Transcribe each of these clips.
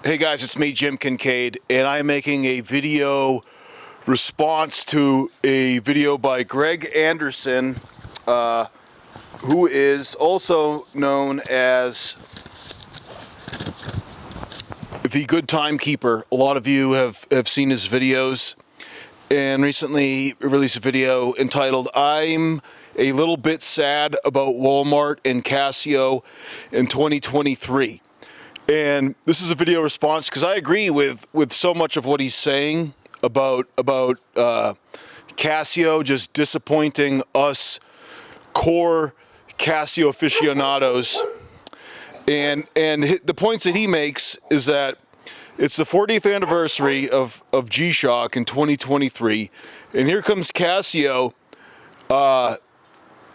Hey guys, it's me, Jim Kincaid, and I'm making a video response to a video by Greg Anderson, who is also known as the Good Timekeeper. A lot of you have seen his videos, and recently released a video entitled, I'm a little bit sad about Walmart and Casio in 2023. And this is a video response because I agree with so much of what he's saying about Casio just disappointing us core Casio aficionados. And the points that he makes is that it's the 40th anniversary of G-Shock in 2023, and here comes Casio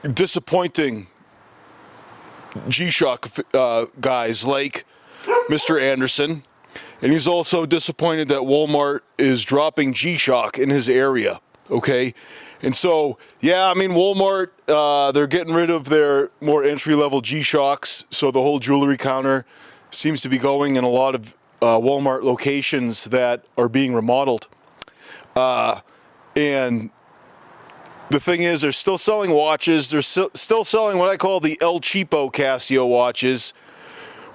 disappointing G-Shock guys like Mr. Anderson, and he's also disappointed that Walmart is dropping G-Shock in his area, okay? And so, yeah, I mean, Walmart, they're getting rid of their more entry-level G-Shocks, so the whole jewelry counter seems to be going in a lot of Walmart locations that are being remodeled. And the thing is, they're still selling watches. They're still selling what I call the El Cheapo Casio watches,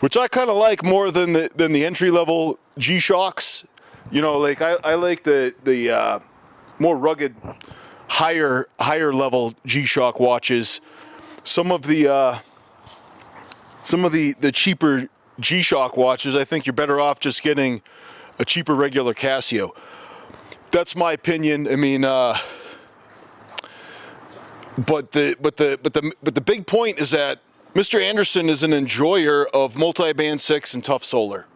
which I kind of like more than the entry-level G-Shocks. You know, like I like the more rugged, higher level G-Shock watches. Some of the cheaper G-Shock watches, I think you're better off just getting a cheaper regular Casio. That's my opinion. I mean, but the big point is that Mr. Anderson is an enjoyer of Multiband 6 and Tough Solar,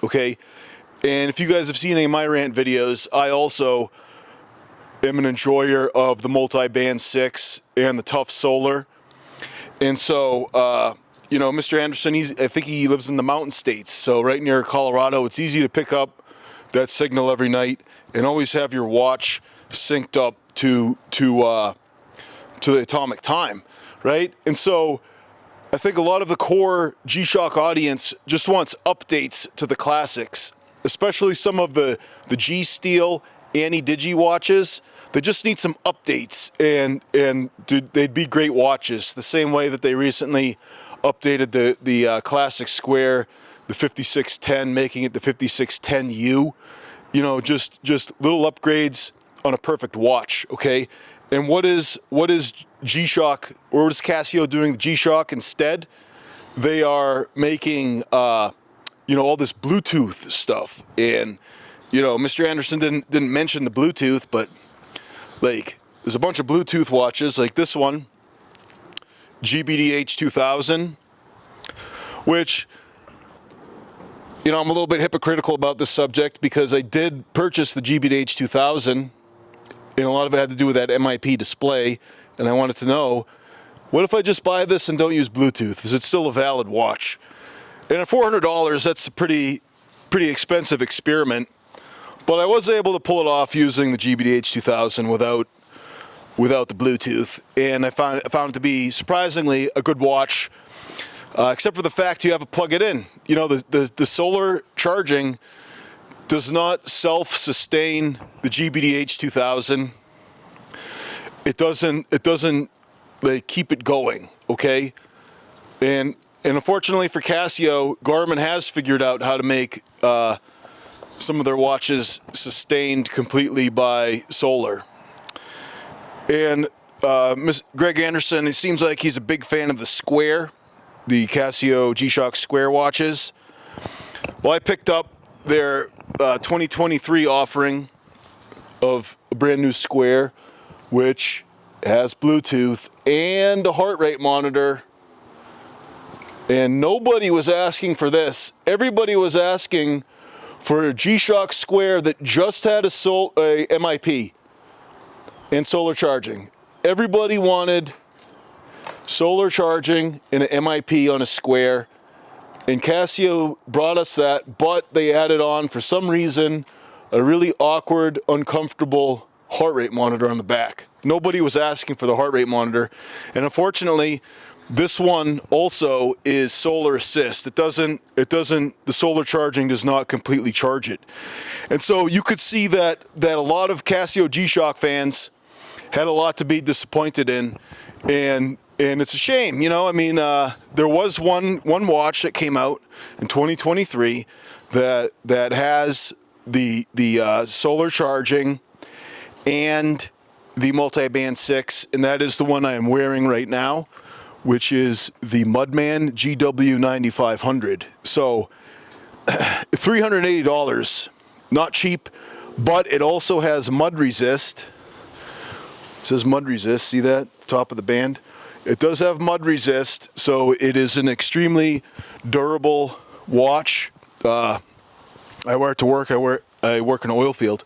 okay? And if you guys have seen any of my rant videos, I also am an enjoyer of the Multiband 6 and the Tough Solar. And so, you know, Mr. Anderson, I think he lives in the mountain states, so right near Colorado, it's easy to pick up that signal every night and always have your watch synced up to the atomic time, right? And so I think a lot of the core G-Shock audience just wants updates to the classics, especially some of the G-Steel Anti-Digi watches. They just need some updates, and they'd be great watches, the same way that they recently updated the classic square, the 5610, making it the 5610U. You know, just little upgrades on a perfect watch, okay? And what is G-Shock, or what is Casio doing with G-Shock instead? They are making, you know, all this Bluetooth stuff. And, you know, Mr. Anderson didn't mention the Bluetooth, but, like, there's a bunch of Bluetooth watches, like this one, GBDH 2000, which, you know, I'm a little bit hypocritical about this subject because I did purchase the GBDH 2000, and a lot of it had to do with that MIP display, and I wanted to know, what if I just buy this and don't use Bluetooth? Is it still a valid watch? And at $400, that's a pretty expensive experiment, but I was able to pull it off using the GBDH 2000 without the Bluetooth, and I found it to be surprisingly a good watch, except for the fact you have to plug it in. You know, the solar charging does not self-sustain the GBDH 2000. It doesn't like keep it going, okay? And unfortunately for Casio, Garmin has figured out how to make some of their watches sustained completely by solar. And Greg Anderson, it seems like he's a big fan of the Square, the Casio G-Shock Square watches. Well, I picked up their 2023 offering of a brand new Square, which has Bluetooth and a heart rate monitor. And nobody was asking for this. Everybody was asking for a G-Shock Square that just had a MIP and solar charging. Everybody wanted solar charging and an MIP on a Square. And Casio brought us that, but they added on, for some reason, a really awkward, uncomfortable heart rate monitor on the back. Nobody was asking for the heart rate monitor. And unfortunately, this one also is solar assist. The solar charging does not completely charge it. And so you could see that a lot of Casio G-Shock fans had a lot to be disappointed in, and it's a shame, you know. I mean, there was one watch that came out in 2023 that has the solar charging and the multiband 6, and that is the one I am wearing right now, which is the Mudman GW9500. So $380, not cheap, but it also has mud resist. It says mud resist, see that, top of the band? It does have mud resist, so it is an extremely durable watch. I wear it to work, I work in an oil field.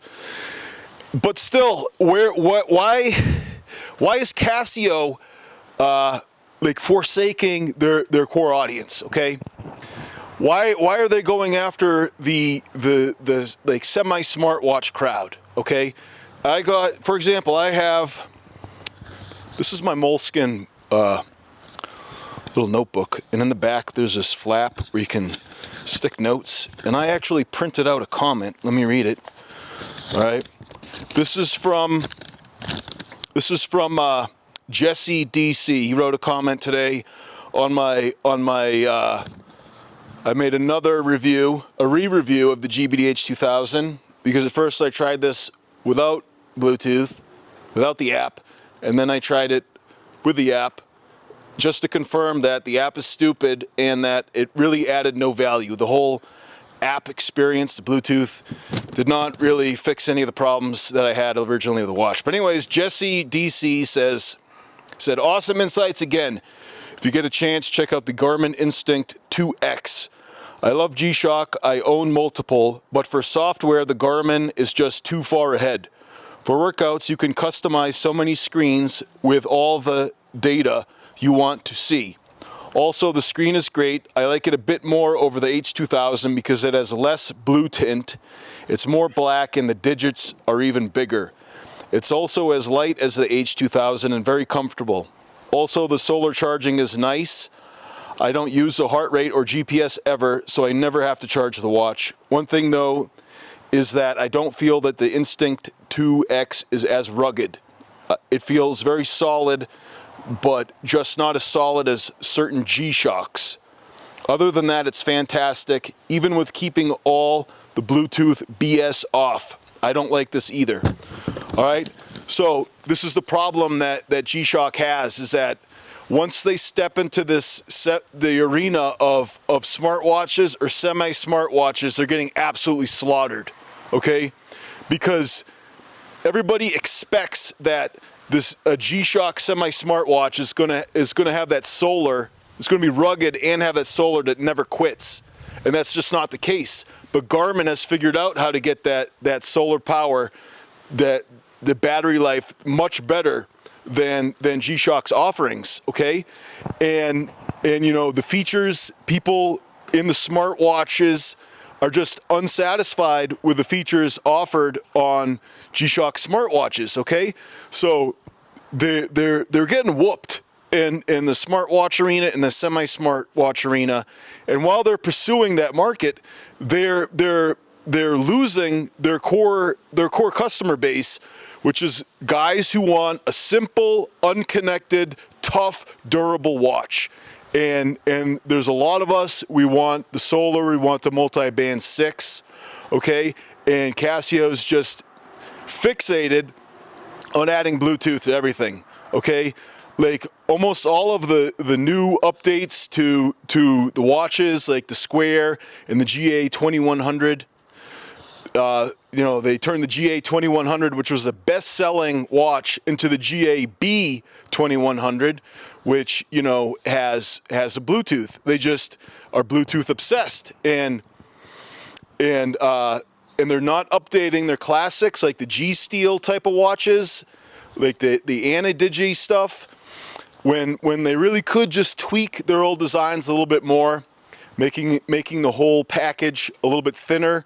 But still, why is Casio like forsaking their core audience? Okay, why are they going after the like semi-smartwatch crowd? Okay, for example, this is my Moleskine little notebook, and in the back there's this flap where you can stick notes, and I actually printed out a comment. Let me read it. All right, this is from Jesse DC. He wrote a comment today on my I made another review, a re-review of the GBDH 2000, because at first I tried this without Bluetooth, without the app, and then I tried it with the app, just to confirm that the app is stupid and that it really added no value. The whole app experience, the Bluetooth, did not really fix any of the problems that I had originally with the watch. But anyways, Jesse DC said, awesome insights again. If you get a chance, check out the Garmin Instinct 2X. I love G-Shock, I own multiple, but for software, the Garmin is just too far ahead. For workouts, you can customize so many screens with all the data you want to see. Also, the screen is great. I like it a bit more over the H2000 because it has less blue tint. It's more black and the digits are even bigger. It's also as light as the H2000 and very comfortable. Also, the solar charging is nice. I don't use the heart rate or GPS ever, so I never have to charge the watch. One thing though is that I don't feel that the Instinct 2X is as rugged. It feels very solid, but just not as solid as certain G-Shocks. Other than that, it's fantastic, even with keeping all the Bluetooth BS off. I don't like this either. All right, so this is the problem that G-Shock has, is that once they step into the arena of smartwatches or semi-smartwatches, they're getting absolutely slaughtered, okay? Because everybody expects that a G-Shock semi-smartwatch is gonna have that solar. It's gonna be rugged and have that solar that never quits, and that's just not the case. But Garmin has figured out how to get that solar power, that the battery life much better than G-Shock's offerings. Okay, and you know, the features, people in the smartwatches are just unsatisfied with the features offered on G-Shock smartwatches. Okay, so they're getting whooped in the smartwatch arena, in the semi-smartwatch arena, and while they're pursuing that market, they're losing their core customer base, which is guys who want a simple, unconnected, tough, durable watch. And there's a lot of us, we want the solar, we want the multiband 6, okay? And Casio's just fixated on adding Bluetooth to everything, okay? Like almost all of the new updates to the watches, like the Square and the GA2100, you know, they turned the GA2100, which was the best-selling watch, into the GAB2100, which, you know, has a Bluetooth. They just are Bluetooth obsessed, and they're not updating their classics like the G Steel type of watches, like the Anti-Digi stuff, when they really could just tweak their old designs a little bit more, making the whole package a little bit thinner,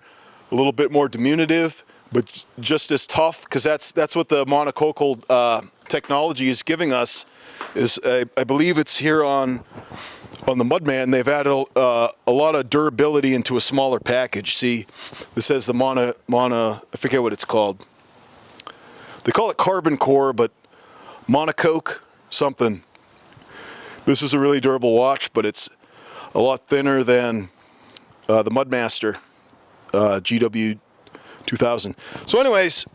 a little bit more diminutive, but just as tough, because that's what the monococal technology is giving us. Is I believe it's here on the Mudman. They've added a lot of durability into a smaller package. See, this has the mono. I forget what it's called. They call it carbon core, but monocoque something. This is a really durable watch, but it's a lot thinner than the Mudmaster GW 2000. So anyways,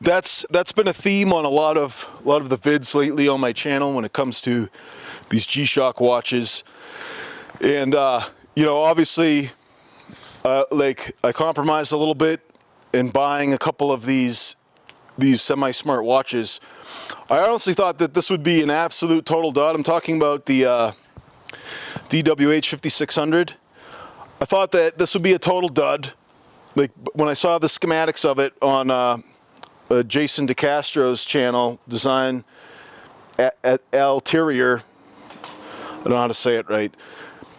that's been a theme on a lot of the vids lately on my channel when it comes to these G-Shock watches. And you know, obviously like I compromised a little bit in buying a couple of these semi-smart watches. I honestly thought that this would be an absolute total dud. I'm talking about the DWH 5600. I thought that this would be a total dud. Like when I saw the schematics of it on Jason DeCastro's channel, Design at Ulterior. I don't know how to say it right,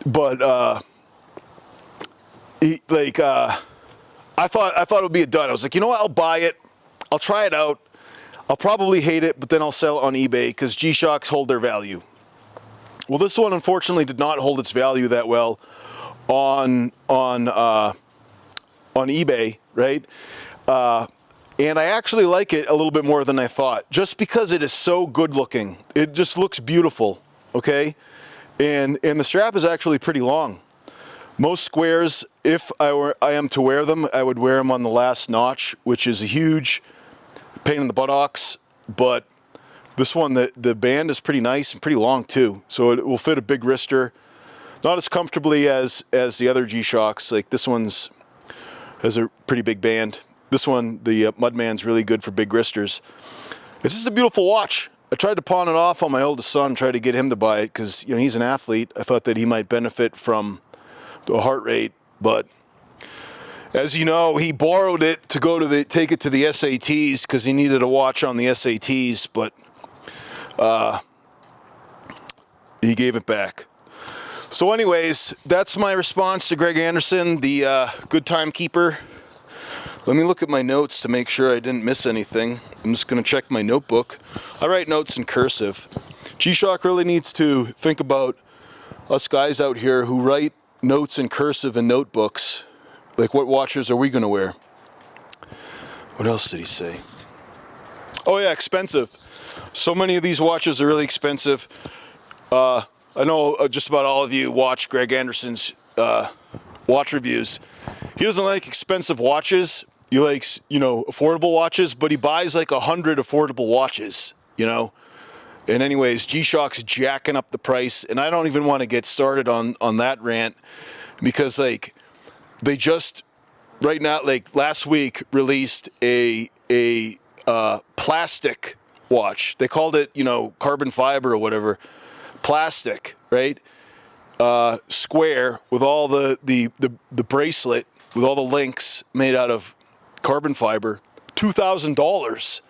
but I thought it would be a dud. I was like, you know what? I'll buy it. I'll try it out. I'll probably hate it, but then I'll sell it on eBay because G-Shocks hold their value. Well, this one unfortunately did not hold its value that well on eBay, right? And I actually like it a little bit more than I thought, just because it is so good looking. It just looks beautiful, okay? And the strap is actually pretty long. Most squares, if I am to wear them, I would wear them on the last notch, which is a huge pain in the buttocks. But this one, the band is pretty nice and pretty long too, so it will fit a big wrister. Not as comfortably as the other G-Shocks. Like this one's has a pretty big band. This one, the Mudman's really good for big wristers. It's just a beautiful watch. I tried to pawn it off on my oldest son, tried to get him to buy it because, you know, he's an athlete. I thought that he might benefit from the heart rate, but as you know, he borrowed it to go to take it to the SATs because he needed a watch on the SATs, but he gave it back. So anyways, that's my response to Greg Anderson, the good timekeeper. Let me look at my notes to make sure I didn't miss anything. I'm just going to check my notebook. I write notes in cursive. G-Shock really needs to think about us guys out here who write notes in cursive in notebooks. Like, what watches are we going to wear? What else did he say? Oh yeah, expensive. So many of these watches are really expensive. I know just about all of you watch Greg Anderson's watch reviews. He doesn't like expensive watches. He likes, you know, affordable watches, but he buys like 100 affordable watches, you know. And anyways, G-Shock's jacking up the price, and I don't even want to get started on that rant because, like, they just right now, like last week, released a plastic watch. They called it, you know, carbon fiber or whatever. Plastic, right? Square with all the bracelet with all the links made out of carbon fiber, $2,000.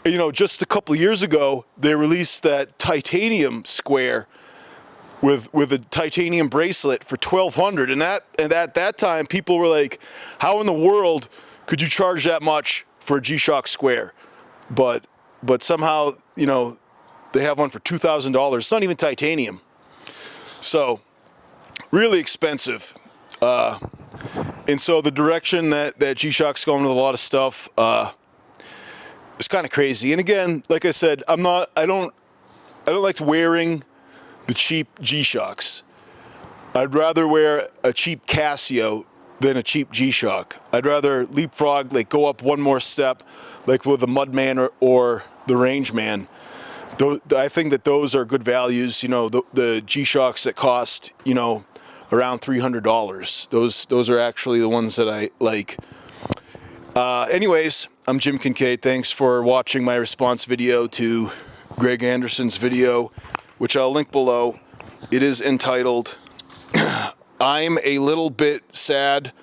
You know, just a couple of years ago, they released that titanium square with a titanium bracelet for $1,200, and at that time, people were like, "How in the world could you charge that much for a G-Shock square?" But somehow, you know, they have one for $2,000. It's not even titanium, so really expensive. And so the direction that G-Shock's going with a lot of stuff, it's kind of crazy. And again, like I said, I don't like wearing the cheap G-Shocks. I'd rather wear a cheap Casio than a cheap G-Shock. I'd rather leapfrog, like go up one more step, like with the Mudman or the Rangeman. I think that those are good values. You know, the G-Shocks that cost, you know, around $300. Those are actually the ones that I like. Anyways, I'm Jim Kincaid. Thanks for watching my response video to Greg Anderson's video, which I'll link below. It is entitled, "I'm a little bit sad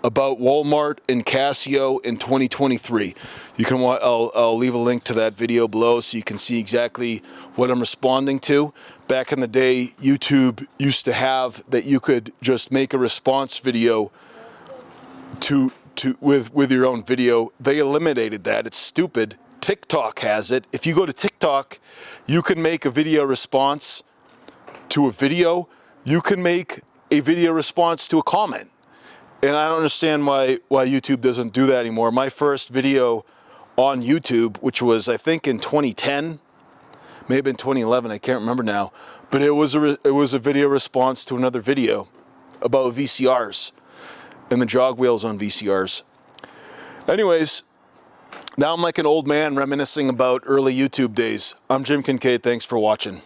about Walmart and Casio in 2023. You can I'll leave a link to that video below so you can see exactly what I'm responding to. Back in the day, YouTube used to have that you could just make a response video to with your own video. They eliminated that. It's stupid. TikTok has it. If you go to TikTok, you can make a video response to a video. You can make a video response to a comment. And I don't understand why YouTube doesn't do that anymore. My first video on YouTube, which was I think in 2010, may have been 2011, I can't remember now, but it was a video response to another video about VCRs and the jog wheels on VCRs. Anyways, now I'm like an old man reminiscing about early YouTube days. I'm Jim Kincaid. Thanks for watching.